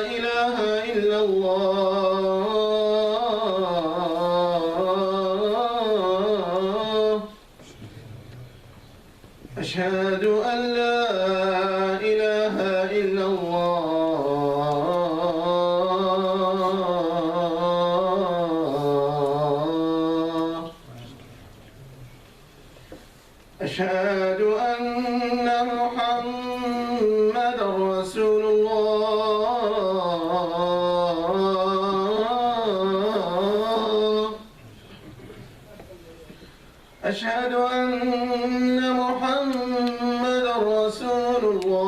إله إلا الله أشهد أن لا إله إلا الله أشهد أن محمد رسول الله أشهد أن محمد رسول الله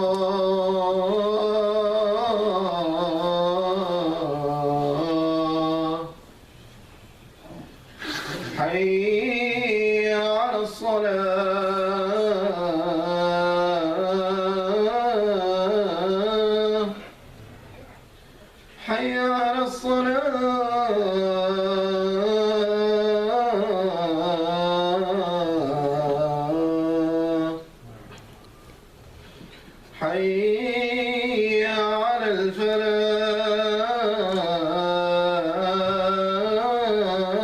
حي على الصلاة حي على الصلاة حي على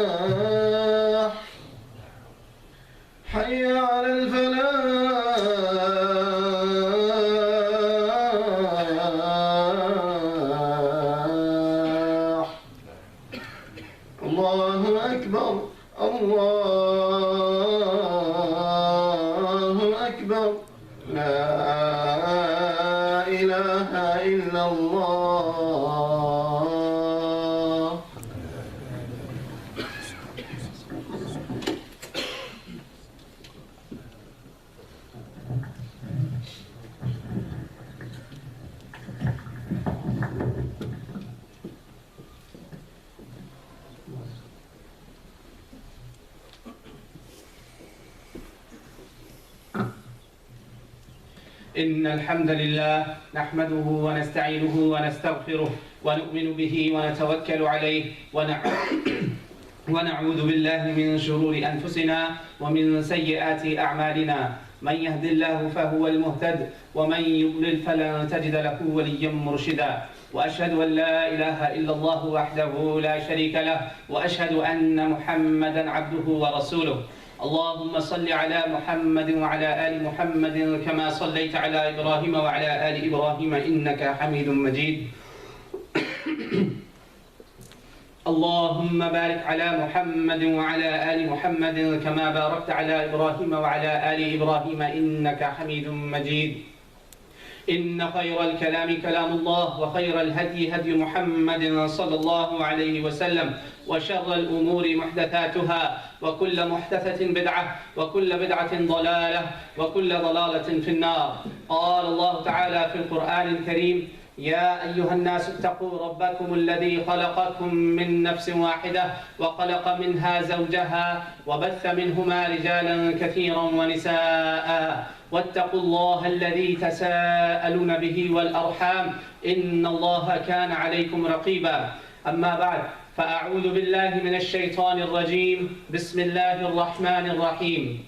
الفلاح حي على الفلاح الله أكبر الله أكبر لا إله إلا الله إن الحمد لله نحمده ونستعينه ونستغفره ونؤمن به ونتوكل عليه ونعوذ بالله من شرور أنفسنا ومن سيئات أعمالنا من يهد الله فهو المهتد ومن يضلل فلن تجد له وليا مرشدا وأشهد أن لا إله إلا الله وحده لا شريك له وأشهد أن محمدا عبده ورسوله اللهم صل على محمد وعلى آل محمد كما صليت على إبراهيم وعلى آل إبراهيم إنك حميد مجيد اللهم بارك على محمد وعلى آل محمد كما باركت على إبراهيم وعلى آل إبراهيم إنك حميد مجيد إن خير الكلام كلام الله وخير الهدي هدي محمد صلى الله عليه وسلم وشر الأمور محدثاتها وكل محدثة بدعة وكل بدعة ضلالة وكل ضلالة في النار قال الله تعالى في القرآن الكريم يا أيها الناس اتقوا ربكم الذي خلقكم من نفس واحدة وخلق منها زوجها وبث منهما رجالا كثيرا ونساء واتقوا الله الذي تساءلون به والأرحام إن الله كان عليكم رقيبا أما بعد فأعوذ بالله من الشيطان الرجيم بسم الله الرحمن الرحيم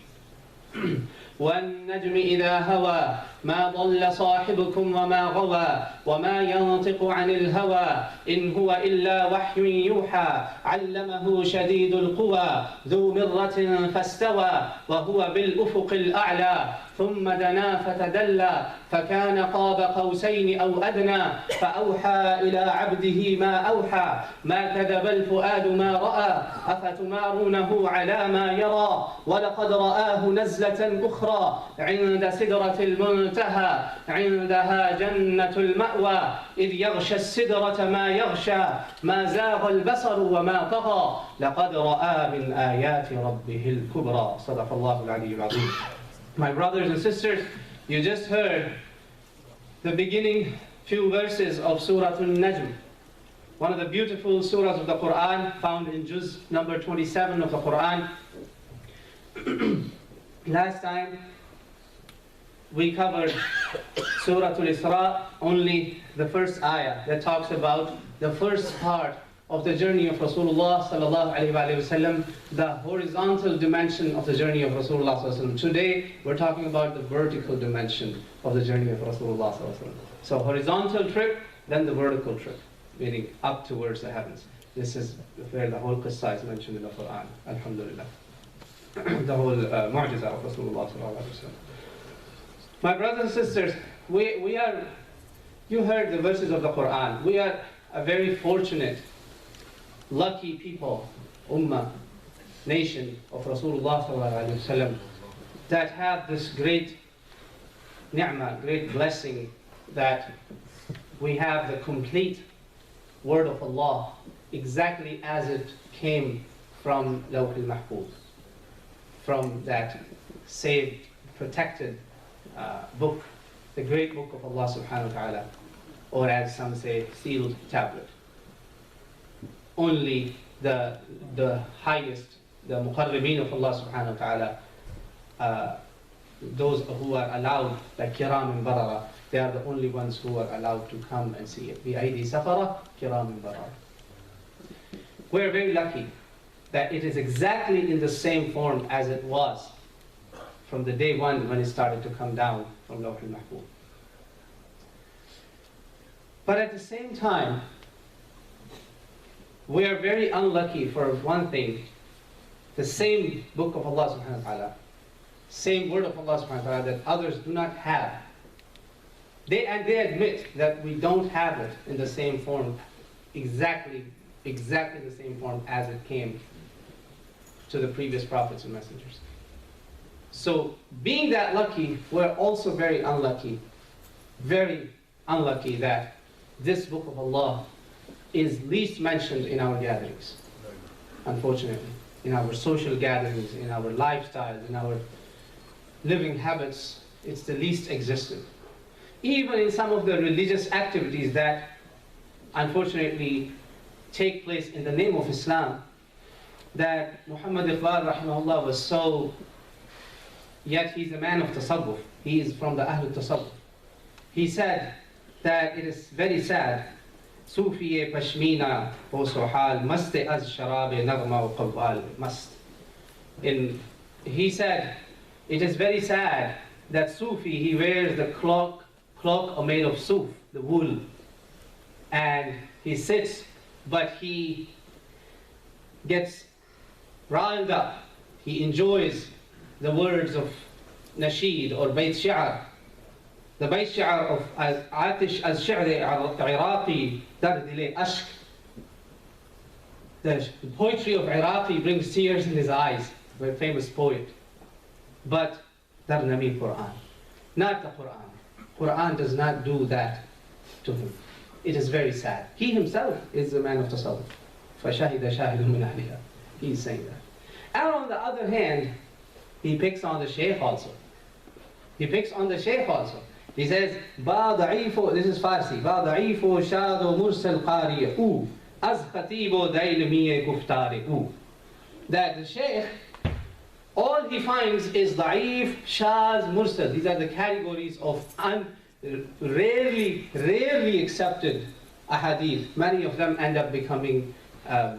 والنجم إذا هوى ما ضل صاحبكم وما غوى وما ينطق عن الهوى إن هو إلا وحي يوحى علمه شديد القوى ذو مرة فاستوى وهو بالأفق الأعلى ثم دنا فتدلى فكان قاب قوسين أو أدنى فأوحى إلى عبده ما أوحى ما كذب الفؤاد ما رأى أفتمارونه على ما يرى ولقد رآه نزلة أخرى عند سدرة المنتهى عندها جنة المأوى إذ يغشى السدرة ما يغشى ما زاغ البصر وما طغى لقد رأى من آيات ربه الكبرى صدق الله العلي العظيم. My brothers and sisters, you just heard the beginning few verses of Surah An-Najm, one of the beautiful surahs of the Quran found in Juz number 27 of the Quran. Last time we covered Surah Al-Isra, only the first ayah that talks about the first part of the journey of Rasulullah sallallahu alaihi wasallam, the horizontal dimension of the journey of Rasulullah sallallahu alaihi wasallam. Today, we're talking about the vertical dimension of the journey of Rasulullah sallallahu alaihi wasallam. So horizontal trip, then the vertical trip, meaning up towards the heavens. This is where the whole qissa is mentioned in the Quran. Alhamdulillah. The whole mu'jiza of Rasulullah sallallahu alaihi wasallam. My brothers and sisters, we are, you heard the verses of the Quran. We are a very fortunate, lucky people, ummah, nation of Rasulullah sallallahu alaihi wasallam, that have this great ni'mah, great blessing, that we have the complete word of Allah exactly as it came from Lawh al-Mahfuz, from that saved, protected book, the great book of Allah subhanahu wa ta'ala, or as some say, sealed tablet. Only the highest, the muqarrabeen of Allah subhanahu wa ta'ala, those who are allowed, like kiram and barara, they are the only ones who are allowed to come and see it. Bi-aidi safara, kiram and barara. We're very lucky that it is exactly in the same form as it was from the day one when it started to come down from Lawh al-Mahfuz. But at the same time, we are very unlucky for one thing. The same book of Allah subhanahu wa ta'ala, same word of Allah subhanahu wa ta'ala that others do not have. They admit that we don't have it in the same form, exactly the same form as it came to the previous prophets and messengers. So being that lucky, we're also very unlucky that this book of Allah is least mentioned in our gatherings, unfortunately. In our social gatherings, in our lifestyles, in our living habits, it's the least existent. Even in some of the religious activities that unfortunately take place in the name of Islam, that Muhammad Akbar rahimahullah was so, yet he's a man of tasawwuf, he is from the Ahlul Tasawwuf. He said that it is very sad, Sufiye Pashmina ho sohal maste az sharabe nagma wa Qubool mast. He said, it is very sad that Sufi, he wears the cloak made of suf, the wool, and he sits, but he gets riled up. He enjoys the words of nasheed or bayt shi'ar. The bayt shi'ar of Atish az-shi'r Iraqi dardile ashk. The poetry of Iraqi brings tears in his eyes, a very famous poet. But that doesn't mean Quran. Not the Quran. Quran does not do that to him. It is very sad. He himself is a man of tasawwuf. فَشَهِدَ شَاهِدٌ مِّنْ أَهْلِهَا. He's saying that. And on the other hand, he picks on the Shaykh also. He says, "Ba da'ifu," this is Farsi, "Ba da'ifu shado mursal qari'u, az khatibu dailmiye guftari'u." That the Shaykh, all he finds is da'if, shaz, mursal. These are the categories of rarely accepted ahadith. Many of them end up becoming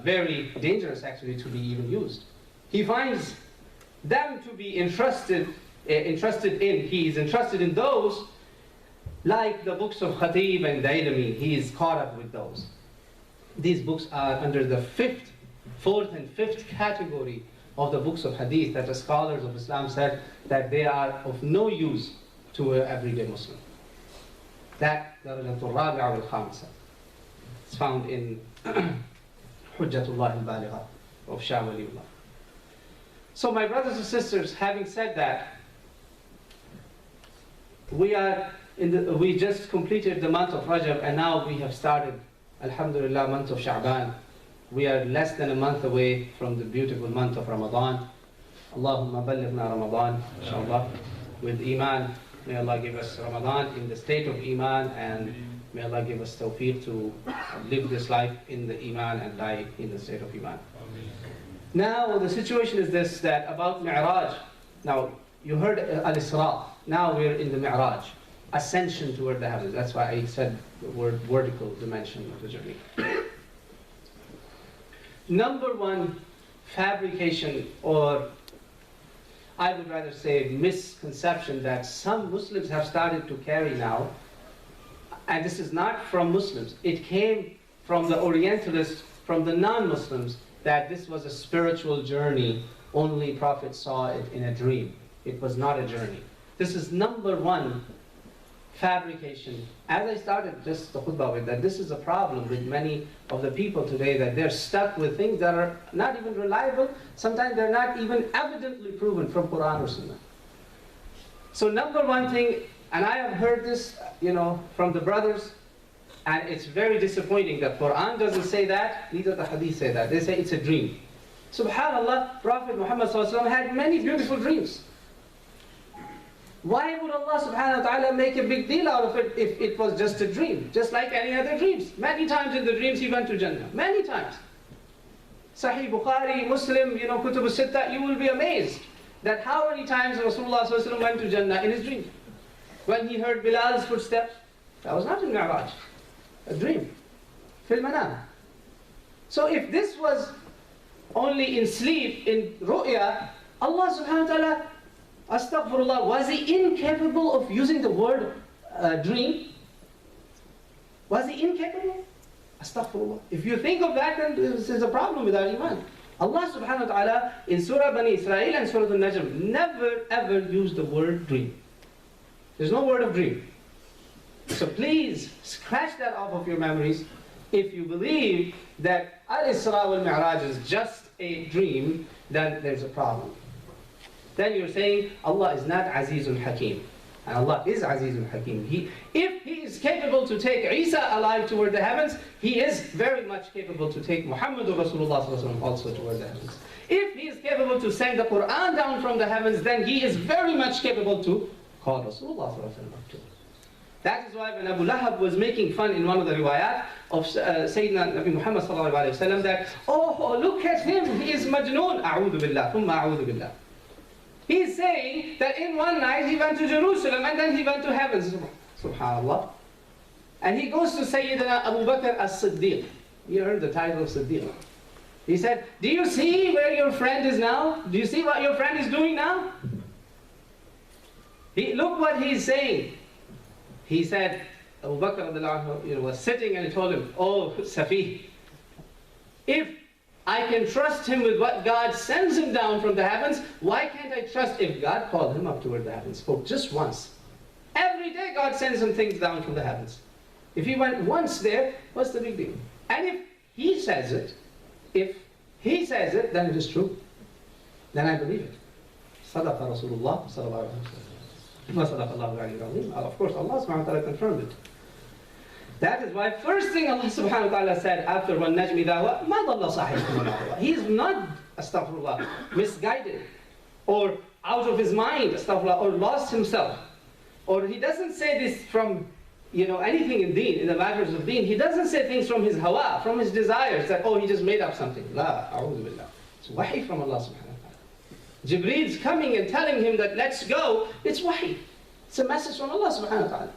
very dangerous actually to be even used. He finds them to be interested in. He is interested in those, like the books of Khatib and Dailami. He is caught up with those. These books are under the fourth and fifth category of the books of hadith that the scholars of Islam said that they are of no use to an everyday Muslim. That Darajatul Rabi'a wal Khamisa. It's found in Hujjatullah al-Baligha of Shah Waliullah. So my brothers and sisters, having said that, we just completed the month of Rajab, and now we have started, Alhamdulillah, month of Sha'ban. We are less than a month away from the beautiful month of Ramadan. Allahumma ballighna Ramadan, inshallah, with Iman. May Allah give us Ramadan in the state of Iman, and may Allah give us tawfiq to live this life in the Iman and die in the state of Iman. Now the situation is this, that about Miraj. Now you heard Al-Isra. Now we're in the Miraj, ascension toward the heavens. That's why I said the word vertical dimension of the journey. Number one fabrication, or I would rather say misconception, that some Muslims have started to carry now, and this is not from Muslims, it came from the Orientalists, from the non-Muslims, that this was a spiritual journey, only Prophet saw it in a dream. It was not a journey. This is number one fabrication. As I started just the khutbah with that, this is a problem with many of the people today, that they're stuck with things that are not even reliable. Sometimes they're not even evidently proven from Quran or Sunnah. So number one thing, and I have heard this, from the brothers, and it's very disappointing that Quran doesn't say that, neither the Hadith say that. They say it's a dream. Subhanallah, Prophet Muhammad ﷺ had many beautiful dreams. Why would Allah subhanahu wa ta'ala make a big deal out of it if it was just a dream? Just like any other dreams. Many times in the dreams he went to Jannah. Many times. Sahih Bukhari, Muslim, Kutub al-Sitta, you will be amazed that how many times Rasulullah sallallahu alaihi wasallam went to Jannah in his dream. When he heard Bilal's footsteps, that was not in Miraj, a dream. Fil manam. So if this was only in sleep, in ru'ya, Allah subhanahu wa ta'ala, astaghfirullah, was he incapable of using the word dream? Was he incapable? Astaghfirullah. If you think of that, then this is a problem with our iman. Allah subhanahu wa ta'ala in Surah Bani Israel and Surah Al-Najm never ever used the word dream. There's no word of dream. So please scratch that off of your memories. If you believe that Al-Isra wal Meraj is just a dream, then there's a problem. Then you're saying Allah is not Azizun Hakim. And Allah is Azizun Hakim. If He is capable to take Isa alive toward the heavens, He is very much capable to take Muhammadur Rasulullah also toward the heavens. If He is capable to send the Quran down from the heavens, then He is very much capable to call Rasulullah up to it. That is why when Abu Lahab was making fun in one of the riwayat of Sayyidina Nabi Muhammad sallallahu alayhi wa sallam, that, oh, look at him, he is majnoon, a'udhu billah, thumma a'udhu billah. He's saying that in one night he went to Jerusalem and then he went to heaven, subhanallah. And he goes to Sayyidina Abu Bakr as-Siddiq. You heard the title of Siddiq. He said, do you see where your friend is now? Do you see what your friend is doing now? Look what he's saying. He said, Abu Bakr was sitting and he told him, oh, Safi, if I can trust him with what God sends him down from the heavens, why can't I trust if God called him up toward the heavens? Spoke just once. Every day God sends him things down from the heavens. If he went once there, what's the big deal? And if he says it, then it is true. Then I believe it. Sadaqa Rasulullah sallallahu alaihi wasallam. Of course, Allah subhanahu wa ta'ala confirmed it. That is why first thing Allah subhanahu wa ta'ala said after Wal Najmi Dawa, مَا ضَلَّ صَاحِبُكُمْ وَمَا غَوَى. He is not, astaghfirullah, misguided, or out of his mind, astaghfirullah, or lost himself. Or he doesn't say this from, anything in deen, in the matters of deen. He doesn't say things from his hawa, from his desires, that, he just made up something. La, a'udhu billah. It's wahi from Allah subhanahu wa ta'ala. Jibreel's coming and telling him that let's go, it's wahi. It's a message from Allah subhanahu wa ta'ala.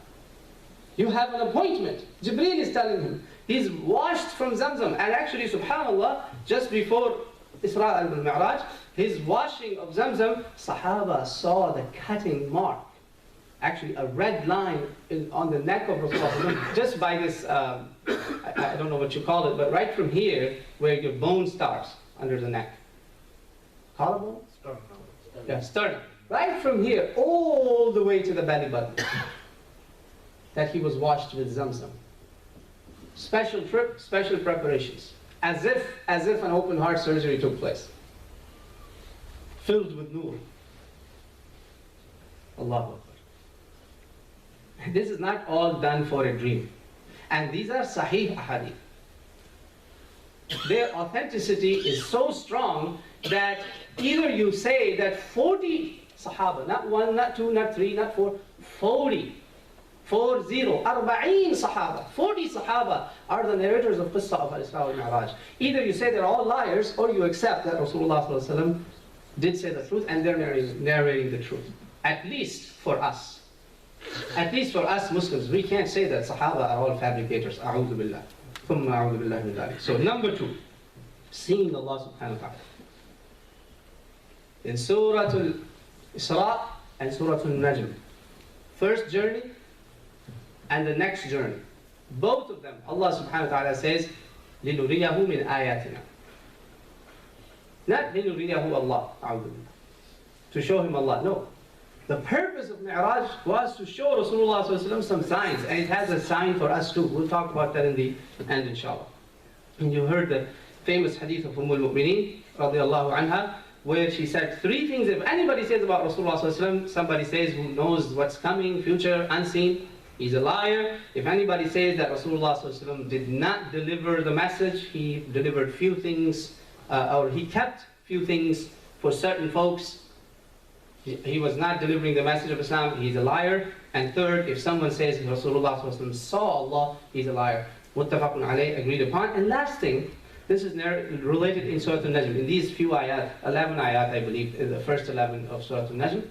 You have an appointment. Jibreel is telling him. He's washed from Zamzam. And actually, subhanallah, just before Isra and Miraj, his washing of Zamzam, Sahaba saw the cutting mark. Actually, a red line on the neck of Rasulullah. Just by this, I don't know what you call it, but right from here, where your bone starts, under the neck. Collarbone? Sternum. Yeah, sternum. Right from here, all the way to the belly button. That he was washed with Zamzam. Special trip, special preparations. As if an open heart surgery took place. Filled with nur. Allahu Akbar. This is not all done for a dream. And these are sahih ahadith. Their authenticity is so strong that either you say that 40 Sahaba, not 1, not 2, not 3, not 4, 40, 40 Sahaba, 40 Sahaba are the narrators of Qissa of Al-Isra wal Miraj. Either you say they're all liars, or you accept that Rasulullah sallallahu alaihi wasallam did say the truth and they're narrating the truth. At least for us. At least for us Muslims, we can't say that Sahaba are all fabricators. A'udhu billah. So number 2, Seeing Allah subhanahu wa ta'ala. In Surah Al-Isra and Surah Al-Najm. First journey and the next journey. Both of them, Allah subhanahu wa ta'ala says, لِنُرِيَهُ مِنْ آيَاتِنَا. Not لِنُرِيَهُ Allah, to show him Allah. No. The purpose of Miraj was to show Rasulullah sallallahu alaihi wasallam some signs, and it has a sign for us too. We'll talk about that in the end, inshallah. And you heard the famous hadith of al-Mu'mineen, radiallahu anha, where she said three things. If anybody says about Rasulullah sallallahu alaihi wasallam, somebody says who knows what's coming, future, unseen, he's a liar. If anybody says that Rasulullah sallallahu alaihi wasallam did not deliver the message, he delivered few things, or he kept few things for certain folks, he was not delivering the message of Islam, he's a liar. And third, if someone says Rasulullah sallallahu alaihi wasallam saw Allah, he's a liar. Muttafaqun alayh, agreed upon. And last thing, this is related in Surah Al-Najm. In these few ayat, 11 ayat I believe, in the first 11 of Surah Al-Najm,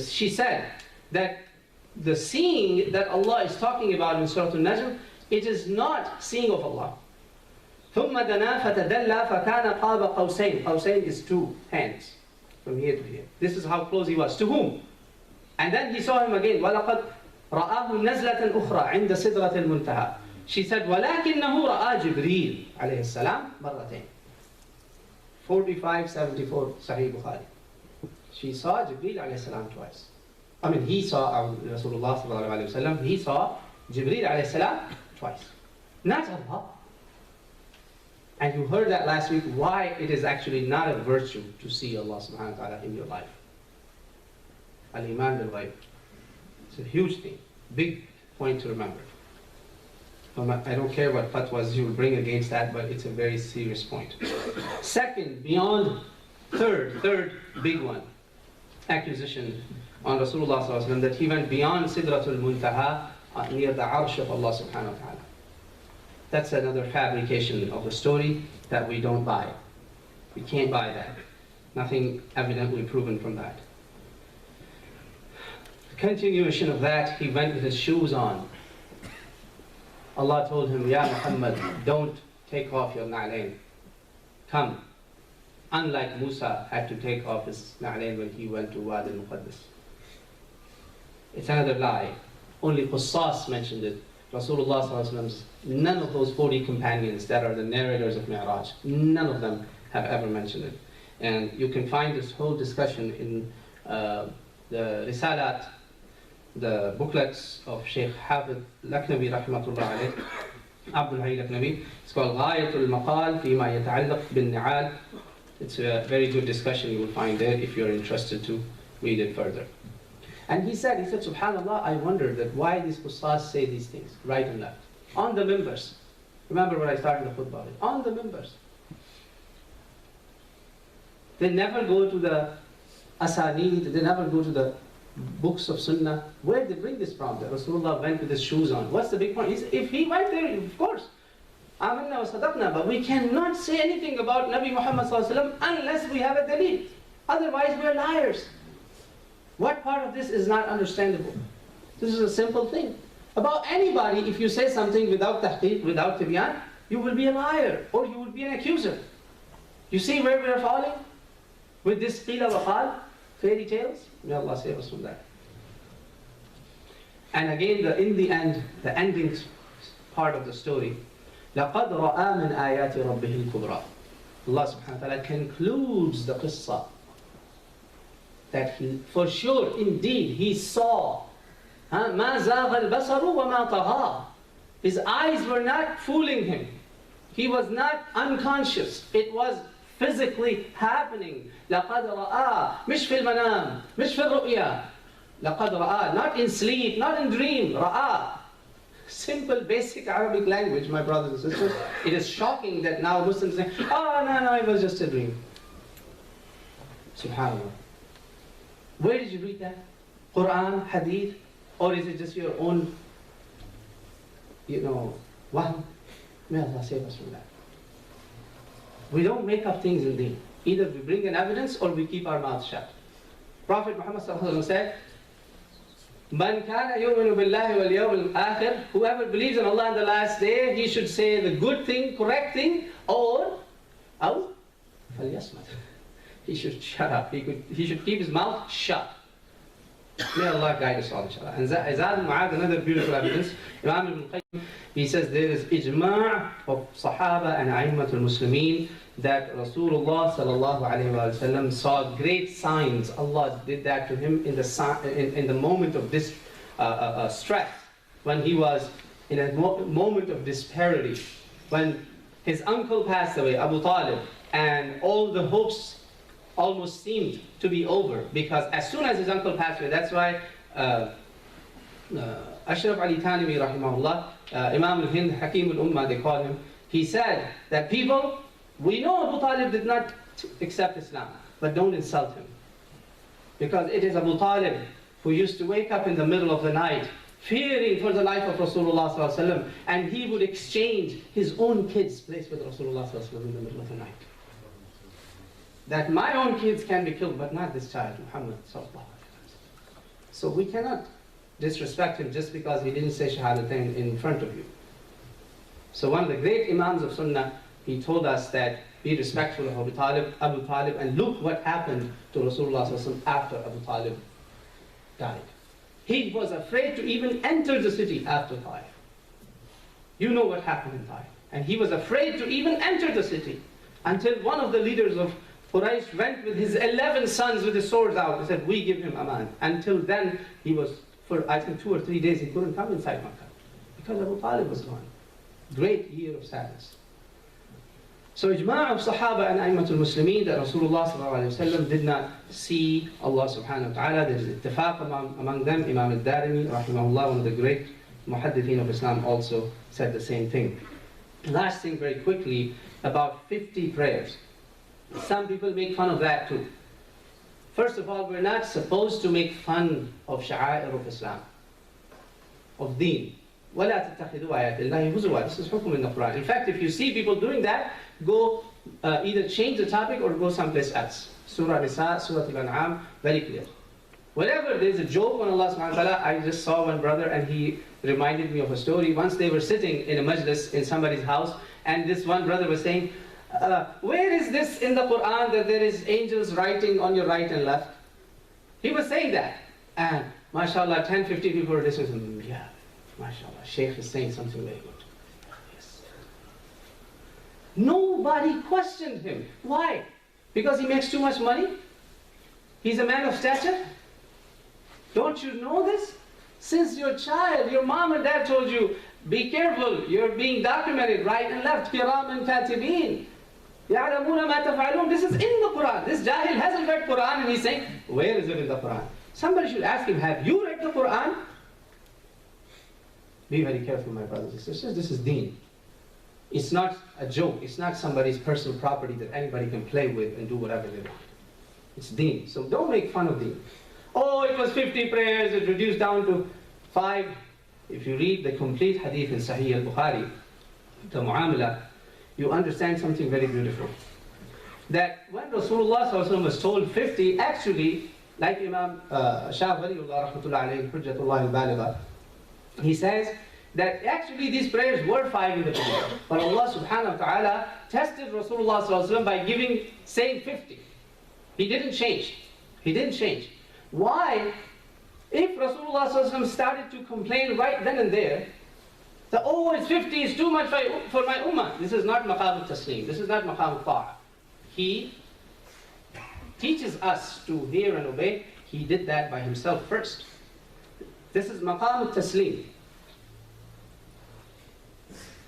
she said that the seeing that Allah is talking about in Surah Al-Najm, it is not seeing of Allah. ثُمَّ دَنَا فَتَدَلَّى فَكَانَ قَابَ قَوْسَيْنِ. Qawsayn is two hands, from here to here. This is how close he was. To whom? And then he saw him again. وَلَقَدْ رَآهُ نَزْلَةً أُخْرَى عِنْدَ سِدْرَةِ الْمُنْتَهَى. She said, وَلَكِنَّهُ رَآ جِبْرِيلَ عَلَيْهِ السَّلَامِ مَرَّتَيْنِ. 4574 Sahih Bukhari. She saw Jibreel alayhi salam twice. I mean, he saw Rasulullah sallallahu alayhi wa sallam, he saw Jibreel alayhi salam twice. Not Allah. And you heard that last week, why it is actually not a virtue to see Allah subhanahu wa ta'ala in your life. Al-Iman bil-Ghaib. It's a huge thing, big point to remember. I don't care what fatwas you will bring against that, but it's a very serious point. Second, beyond, third big one, accusation on Rasulullah sallallahu alaihi wasallam, that he went beyond Sidratul Muntaha near the Arsh of Allah subhanahu wa ta'ala. That's another fabrication of the story that we don't buy. We can't buy that. Nothing evidently proven from that. The continuation of that, he went with his shoes on. Allah told him, Ya Muhammad, don't take off your na'alain. Come. Unlike Musa had to take off his na'alain when he went to Wadi al-Muqaddas. It's another lie. Only Qussas mentioned it. Rasulullah sallallahu alaihi wasallam, none of those 40 companions that are the narrators of Miraj, none of them have ever mentioned it. And you can find this whole discussion in the Risalat, the booklets of Sheikh Hafiz Nauman rahmatullah alayh, Abdul Hayy Laknabi. It's called Ghayatul Maqal Fima Yata'allaq bin Ni'al. It's a very good discussion you will find there if you're interested to read it further. And he said, subhanallah, I wonder that why these Qussas say these things, right and left, on the mimbars. Remember what I started the khutbah with, on the mimbars. They never go to the asanid, they never go to the books of sunnah. Where did they bring this from? That Rasulullah went with his shoes on. What's the big point? If he went there, of course, amanna wa sadaqna, but we cannot say anything about Nabi Muhammad sallallahu alaihi wasallam unless we have a dalil. Otherwise we are liars. What part of this is not understandable? This is a simple thing. About anybody, if you say something without tahqiq, without tibyan, you will be a liar, or you will be an accuser. You see where we are falling? With this qila wa qal, fairy tales? May Allah save us from that. And again, in the end, the ending part of the story, لَقَدْ رَآ مِنْ آيَاتِ رَبِّهِ الْكُبْرَى. Allah subhanahu wa ta'ala concludes the qissa that he, for sure, indeed, he saw. مَا زَاغَ الْبَصَرُ وَمَا طَغَى. His eyes were not fooling him. He was not unconscious. It was physically happening. لَقَدْ رَآ. مش في المنام, مش في الرؤيا. لَقَدْ رَآ. Not in sleep, not in dream. رَآ. Simple, basic Arabic language, my brothers and sisters. It is shocking that now Muslims say, oh, no, it was just a dream. SubhanAllah. Where did you read that? Quran, Hadith? Or is it just your own, wahm? May Allah save us from that. We don't make up things in deen. Either we bring an evidence or we keep our mouths shut. Prophet Muhammad ﷺ said, Man kana yu'minu billahi wal yawmil akhir, whoever believes in Allah and the last day, he should say the good thing, correct thing, or falyasmat. He should shut up. He should keep his mouth shut. May Allah guide us all, inshallah. And Zad Mu'adh, another beautiful evidence. Imam Ibn Qayyim, he says there is ijma' of Sahaba and A'immatul Muslimeen that Rasulullah sallallahu alayhi wa sallam saw great signs. Allah did that to him in the moment of this stress, when he was in a moment of disparity, when his uncle passed away, Abu Talib, and all the hopes almost seemed to be over, because as soon as his uncle passed away, that's why Ashraf Ali Thanwi rahimahullah, Imam al-Hind, Hakim al-Ummah they call him, he said that people, we know Abu Talib did not accept Islam, but don't insult him, because it is Abu Talib who used to wake up in the middle of the night fearing for the life of Rasulullah sallallahu alaihi wasallam, and he would exchange his own kids' place with Rasulullah sallallahu alaihi wasallam in the middle of the night. That my own kids can be killed, but not this child, Muhammad sallallahu alaihi wasallam. So we cannot disrespect him just because he didn't say Shahadatain in front of you. So one of the great Imams of Sunnah, he told us that be respectful of Abu Talib, and look what happened to Rasulullah sallallahu alaihi wasallam after Abu Talib died. He was afraid to even enter the city after Taif. You know what happened in Taif. And he was afraid to even enter the city until one of the leaders of Quraysh went with his 11 sons with his swords out and said, we give him aman. Until then, he was, for I think 2 or 3 days, he couldn't come inside Makkah because Abu Talib was gone. Great year of sadness. So ijma' of Sahaba and A'immatul Muslimeen that Rasulullah sallallahu alaihi wasallam did not see Allah subhanahu wa ta'ala. There is ittifaq among them. Imam al-Darimi rahimahullah, one of the great muhaddithin of Islam, also said the same thing. Last thing very quickly, about 50 prayers. Some people make fun of that too. First of all, we're not supposed to make fun of sha'air of Islam, of deen. وَلَا تَتَّخِذُوا آيَاتِ اللَّهِ هُزُوًا. This is hukum in the Quran. In fact, if you see people doing that, go either change the topic or go someplace else. Surah Nisa, Surah Al-An'am, very clear. Whenever there's a joke on Allah subhanahu wa ta'ala, I just saw one brother and he reminded me of a story. Once they were sitting in a majlis in somebody's house, and this one brother was saying, where is this in the Quran that there is angels writing on your right and left? He was saying that. And mashallah, 10, 15 people were listening. Yeah, mashallah, Shaykh is saying something very good. Yes. Nobody questioned him. Why? Because he makes too much money? He's a man of stature? Don't you know this? Since your child, your mom and dad told you, be careful, you're being documented right and left, kiram and katibeen. يَعْلَمُونَ مَا تَفْعَلُونَ. This is in the Quran. This jahil hasn't read Quran and he's saying, where is it in the Quran? Somebody should ask him, have you read the Quran? Be very careful, my brothers and sisters. This is deen. It's not a joke. It's not somebody's personal property that anybody can play with and do whatever they want. It's deen. So don't make fun of deen. Oh, it was 50 prayers, it reduced down to 5. If you read the complete hadith in Sahih al-Bukhari, the Mu'amala, you understand something very beautiful. That when Rasulullah ﷺ was told 50, actually, like Imam Shah Waliullah rahmatullah alayhi, Hujjatullah al-Baligha, he says that actually these prayers were 5 in the beginning. But Allah subhanahu wa ta'ala tested Rasulullah ﷺ by saying 50. He didn't change. He didn't change. Why? If Rasulullah ﷺ started to complain right then and there, that, oh, it's 50, it's too much for my ummah. This is not maqam al-taslim. This is not maqam al-ta'a. He teaches us to hear and obey. He did that by himself first. This is maqam al-taslim.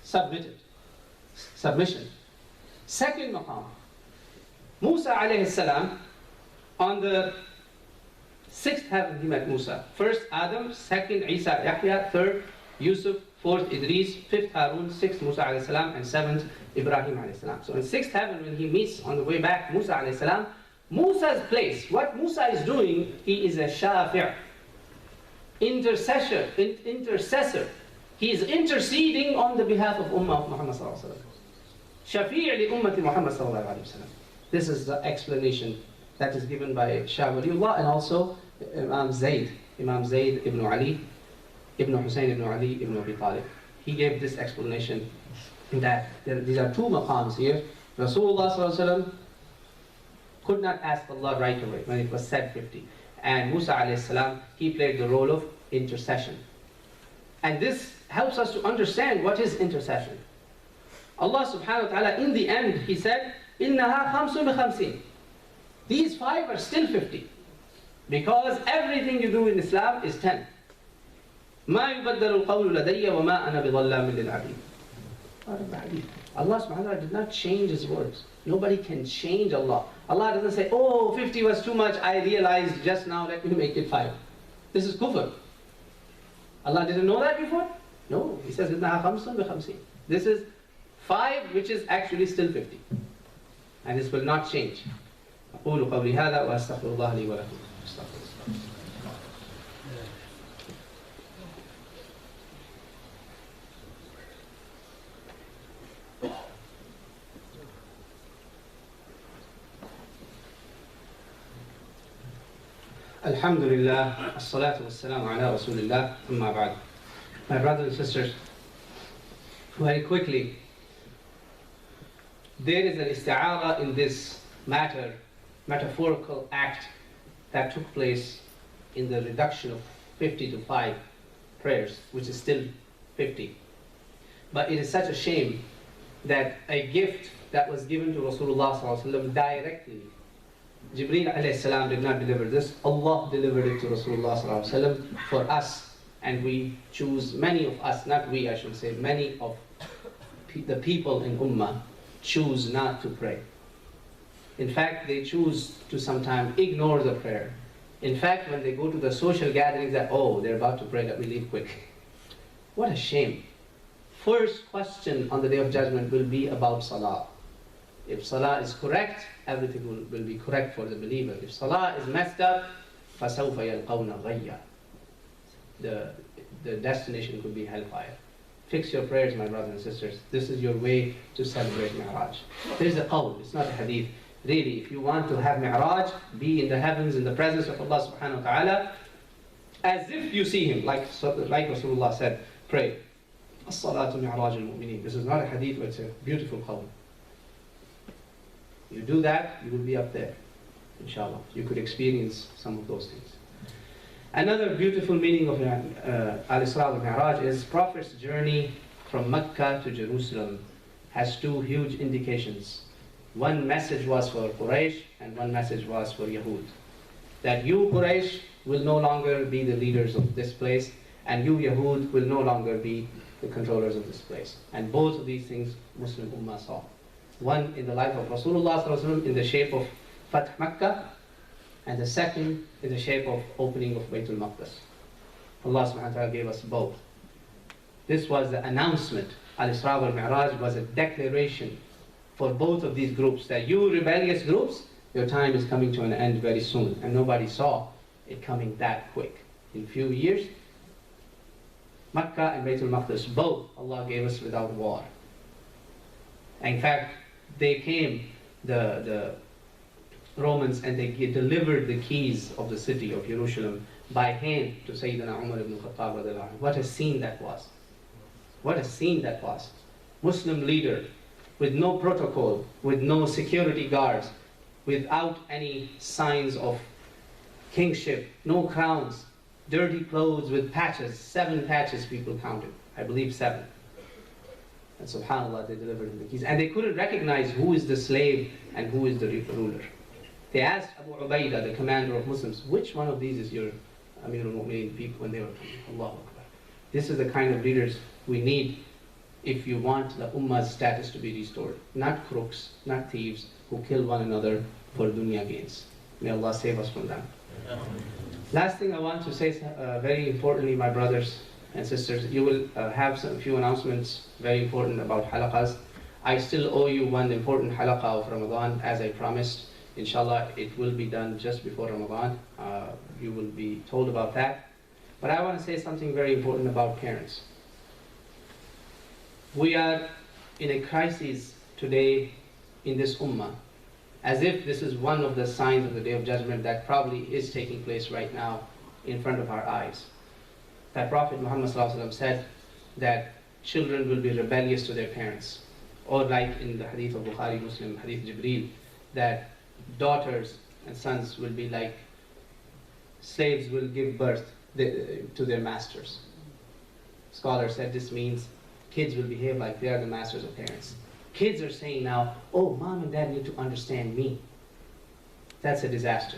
Submission. Second maqam. Musa alayhi salam, on the 6th heaven he met Musa. First Adam, second Isa Yahya, third Yusuf, 4th Idris, 5th Harun, 6th Musa alayhi salam, and 7th Ibrahim alayhi salam. So in 6th heaven when he meets on the way back Musa alayhi salam, Musa's place, what Musa is doing, he is a shafi', intercessor. He is interceding on the behalf of Ummah of Muhammad sallallahu alaihi wasallam. Shafi' li ummati Muhammad sallallahu alaihi wasallam. This is the explanation that is given by Shah Waliullah and also Imam Zayd Imam Zayd ibn Ali, ibn Hussein ibn Ali ibn Abi Talib. He gave this explanation that these are two maqams here. Rasulullah sallallahu alaihi wasallam could not ask Allah right away when it was said 50. And Musa alayhi salam, he played the role of intercession. And this helps us to understand what is intercession. Allah subhanahu wa ta'ala, in the end, He said, إِنَّهَا خَمْسٌ بِخَمْسِينَ. These 5 are still 50. Because everything you do in Islam is 10. مَا يُبَدَّلُ الْقَوْلُ لَدَيَّ وَمَا أَنَا بِظَلَّامٍ لِلْعَبِيدِ. Allah subhanahu wa ta'ala did not change His words. Nobody can change Allah. Allah doesn't say, oh, 50 was too much, I realized just now, let me make it 5. This is kufr. Allah didn't know that before? No. He says, إِنَّهَا خَمْسٌ بِخَمْسِينَ. This is 5, which is actually still 50. And this will not change. أقول قولي هذا وأستغفر الله لي ولكم. Alhamdulillah, as-salatu was-salamu ala Rasulillah, amma ba'd. My brothers and sisters, very quickly, there is an isti'ara in this matter, metaphorical act that took place in the reduction of 50 to 5 prayers, which is still 50. But it is such a shame that a gift that was given to Rasulullah sallallahu alaihi wasallam directly, Jibreel alayhi salam did not deliver this. Allah delivered it to Rasulullah sallallahu alaihi wasallam for us, and we choose, many of us, not we I should say, many of the people in Ummah choose not to pray. In fact, they choose to sometimes ignore the prayer. In fact, when they go to the social gatherings, that, oh, they're about to pray, let me leave quick. What a shame. First question on the Day of Judgment will be about Salah. If Salah is correct, everything will be correct for the believer. If Salah is messed up, فَسَوْفَ يَلْقَوْنَ غَيَّا. The destination could be hellfire. Fix your prayers, my brothers and sisters. This is your way to celebrate Miraj. There's a qawl, it's not a hadith. Really, if you want to have Miraj, be in the heavens in the presence of Allah subhanahu wa ta'ala, as if you see Him, like Rasulullah said, pray. As-salatu mi'raj al-mu'mineen. This is not a hadith, but it's a beautiful qawl. You do that, you will be up there, inshallah. You could experience some of those things. Another beautiful meaning of Al-Isra wal-Miraj is Prophet's journey from Mecca to Jerusalem has two huge indications. One message was for Quraysh and one message was for Yahud. That you Quraysh will no longer be the leaders of this place, and you Yahud will no longer be the controllers of this place. And both of these things Muslim Ummah saw. One in the life of Rasulullah sallallahu alaihi wasallam in the shape of Fath Makkah, and the second in the shape of opening of Baytul Maqdis. Allah subhanahu wa ta'ala gave us both. This was the announcement. Al-Isra wal-Miraj was a declaration for both of these groups, that you rebellious groups, your time is coming to an end very soon. And nobody saw it coming that quick. In a few years, Makkah and Baytul Maqdis, both Allah gave us without war. In fact, they came, the Romans, and they delivered the keys of the city of Jerusalem by hand to Sayyidina Umar ibn Khattab radiallahu anhu. What a scene that was. What a scene that was. Muslim leader with no protocol, with no security guards, without any signs of kingship, no crowns, dirty clothes with patches, 7 patches people counted. I believe 7. And subhanAllah, they delivered him the keys. And they couldn't recognize who is the slave and who is the ruler. They asked Abu Ubaidah, the commander of Muslims, which one of these is your Amir al-Mu'mineen people when they were coming? Allahu Akbar. This is the kind of leaders we need if you want the Ummah's status to be restored. Not crooks, not thieves, who kill one another for dunya gains. May Allah save us from them. Last thing I want to say, very importantly, my brothers and sisters, you will have a few announcements, very important about halaqas. I still owe you one important halaqa of Ramadan, as I promised. Inshallah, it will be done just before Ramadan. You will be told about that. But I want to say something very important about parents. We are in a crisis today in this ummah, as if this is one of the signs of the Day of Judgment that probably is taking place right now in front of our eyes. That Prophet Muhammad ﷺ said that children will be rebellious to their parents. Or like in the hadith of Bukhari Muslim, hadith Jibreel, that daughters and sons will be like slaves will give birth to their masters. Scholars said this means kids will behave like they are the masters of parents. Kids are saying now, oh, mom and dad need to understand me. That's a disaster.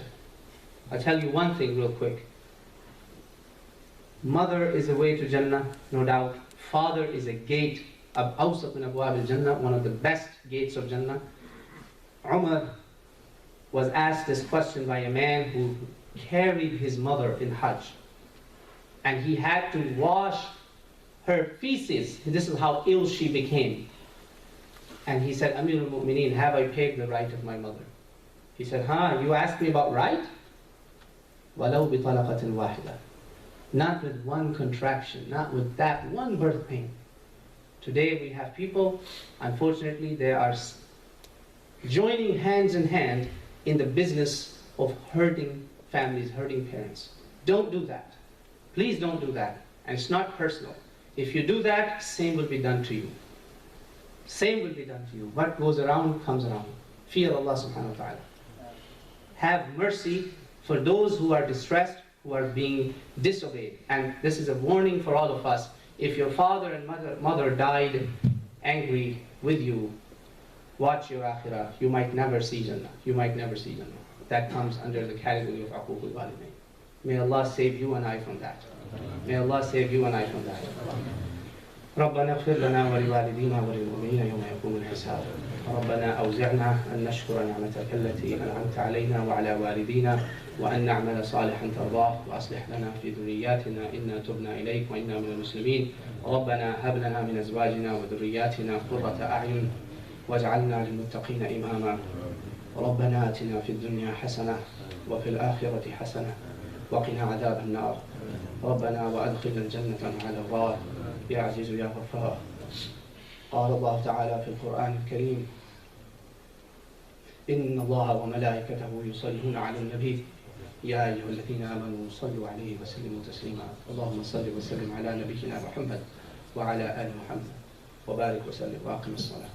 I'll tell you one thing real quick. Mother is a way to Jannah, no doubt. Father is a gate, awsat min abwab al-Jannah, one of the best gates of Jannah. Umar was asked this question by a man who carried his mother in Hajj. And he had to wash her feces. This is how ill she became. And he said, Amir al-Mu'mineen, have I paid the right of my mother? He said, you asked me about right? وَلَوْ بِطَلَقَةٍ وَاحِدَةٍ. Not with one contraction, not with that one birth pain. Today we have people, unfortunately, they are joining hands in hand in the business of hurting families, hurting parents. Don't do that. Please don't do that. And it's not personal. If you do that, same will be done to you. Same will be done to you. What goes around comes around. Fear Allah subhanahu wa ta'ala. Have mercy for those who are distressed, who are being disobeyed. And this is a warning for all of us. If your father and mother died angry with you, watch your akhirah. You might never see Jannah. You might never see Jannah. That comes under the category of Aqubul Walidain. May Allah save you and I from that. May Allah save you and I from that. ربنا اغفر لنا ولوالدينا وللمؤمنين يوم يقوم الحساب. ربنا أوزعنا أن نشكر نعمتك التي أنعمت علينا وعلى والدينا وأن نعمل صالحا ترضاه وأصلح لنا في ذرياتنا إنا تبنا إليك وإنا من المسلمين. ربنا هب لنا من أزواجنا وذرياتنا قرة أعين واجعلنا للمتقين إماما. ربنا آتنا في الدنيا حسنة وفي الآخرة حسنة وقنا عذاب النار. ربنا وأدخلنا الجنة مع الأبرار يا عزيز يا غفار. قال الله تعالى في القرآن الكريم إن الله وملائكته يصلون على النبي يا أيها الذين آمنوا صلوا عليه وسلموا تسليما. اللهم صل وسلم على نبينا محمد وعلى آل محمد وبارك وسلم وأقم الصلاة.